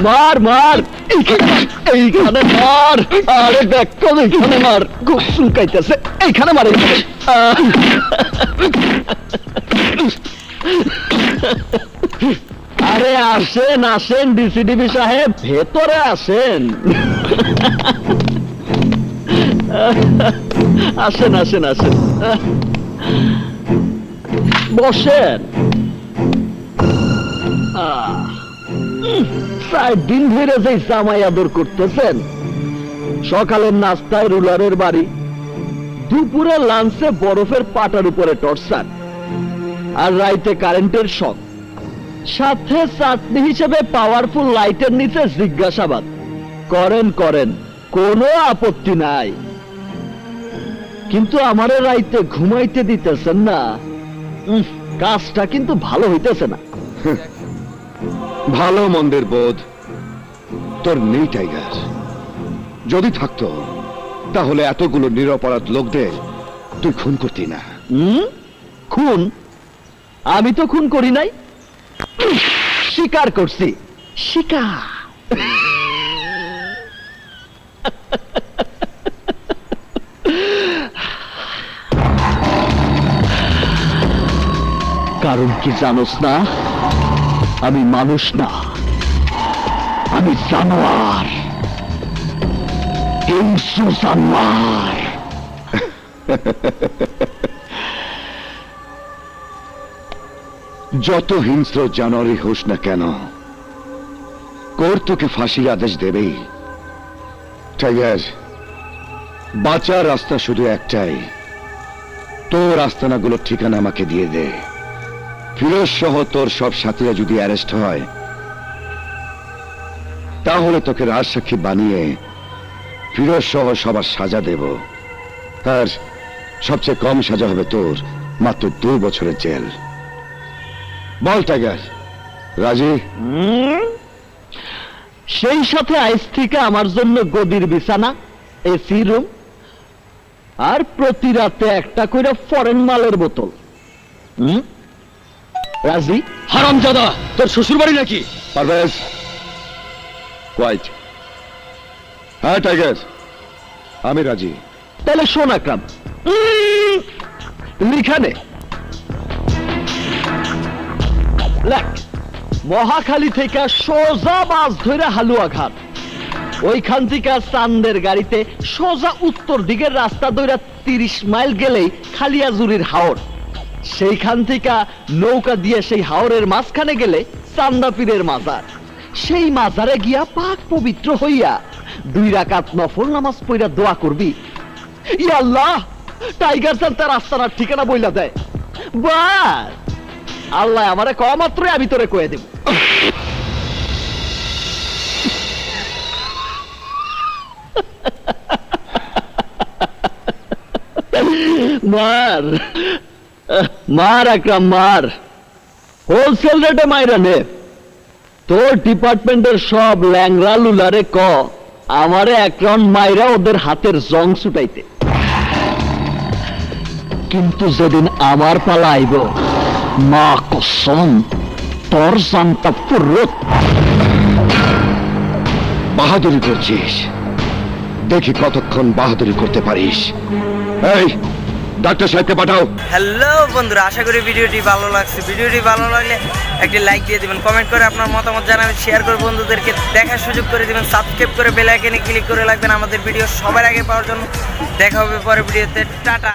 মার মার এইখানে মার, আরে দেখ এইখানে মার, খুব চুলকাইতেছে, এইখানে মার, এইখানে। আরে আসেন আসেন ডিসিডিবি সাহেব, ভেতরে আসেন। আসেন আসেন আসেন, বসেন। 4 দিন ধরে যে জামাই আদর করতেছেন, সকালের নাস্তায় রুলারের বাড়ি, দুপুরে লাঞ্চে বরফের পাটার উপরে টর্চার, আর রাইতে কারেন্টের শক, সাথে চাটনি হিসেবে পাওয়ারফুল লাইটের নিচে জিজ্ঞাসাবাদ করেন করেন, কোনো আপত্তি নাই। কিন্তু আমারে রাইতে ঘুমাইতে দিতেছেন না, কাজটা কিন্তু ভালো হইতেছে না। ভালো মন্দের বোধ তোর নেই টাইগার, যদি থাকতো তাহলে এতগুলো নিরপরাধ লোকদের তুই খুন করতি না। খুন? আমি তো খুন করি নাই, স্বীকার করছি, স্বীকার। কারণ কি জানোস না? আমি মানুষ না, আমি জানোয়ার, হিংস্র জানোয়ার। যত হিংস্র জানোয়ারই হোস না কেন, কোর্ট তোকে ফাঁসির আদেশ দেবেই। টাইগার, বাঁচার রাস্তা শুধু একটাই, তোর আস্তানাগুলোর ঠিকানা আমাকে দিয়ে দে। ফিরোজ সহ তোর সব সাথীরা যদি অ্যারেস্ট হয়, তাহলে তোকে রাজসাক্ষী বানিয়ে ফিরোজ সহ সবার সাজা দেব। আর সবচেয়ে কম সাজা হবে তোর মাত্র 2 বছরের জেল। বল টাইগার, রাজি? সেই সাথে আইস থেকে আমার জন্য গদির বিছানা, এসি রুম, আর প্রতি রাতে একটা করে ফরেন মালের বোতল। রাজি? হারামজাদা, তোর শ্বশুর বাড়ি নাকি? পারভেজ, কোয়াইট। হ্যাঁ টাইগার, আমি রাজি। তাহলে শোন আকরাম, লিখানে লেখ, মহাখালী থেকে সোজা বাস ধরে হালুয়াঘাট, ওইখান থেকে চান্দের গাড়িতে সোজা উত্তর দিকের রাস্তা ধরে 30 মাইল গেলেই খালিয়াজুরির হাওর, সেইখান থেকে নৌকা দিয়ে সেই হাওরের মাঝখানে গেলে চান্দা পীরের মাজার, সেই মাজারে গিয়া পাক পবিত্র হইয়া 2 রাকাত নফল নামাজ পড়া দোয়া করবি, ইয়া আল্লাহ টাইগার স্যার তার আস্তানার ঠিকানা বইলা দেয়। বাস আল্লাহ আমারে কওয়া মাত্রই আমি তোরে কয়ে দেব। মার মার আকরাম মার, হোলসেল রেটে মাইরা নে। তোর ডিপার্টমেন্টের সব ল্যাংরা লুলারে ক আমারে 1 রাউন্ড মাইরা ওদের হাতের জং ছুটাইতে। কিন্তু যেদিন আমার পালা আইব, মা কসম তোর জানটা ফুরত। বাহাদুরি করছিস, দেখি কতক্ষণ বাহাদুরি করতে পারিস। এই ডাক্তার সাহেবকে পাঠাও। হ্যালো বন্ধুরা, আশা করি ভিডিওটি ভালো লাগছে। ভিডিওটি ভালো লাগলে একটি লাইক দিয়ে দিবেন, কমেন্ট করে আপনার মতামত জানাবেন, শেয়ার করে বন্ধুদেরকে দেখার সুযোগ করে দিবেন, সাবস্ক্রাইব করে বেল আইকনে ক্লিক করে রাখবেন আমাদের ভিডিও সবার আগে পাওয়ার জন্য। দেখা হবে পরের ভিডিওতে, টাটা।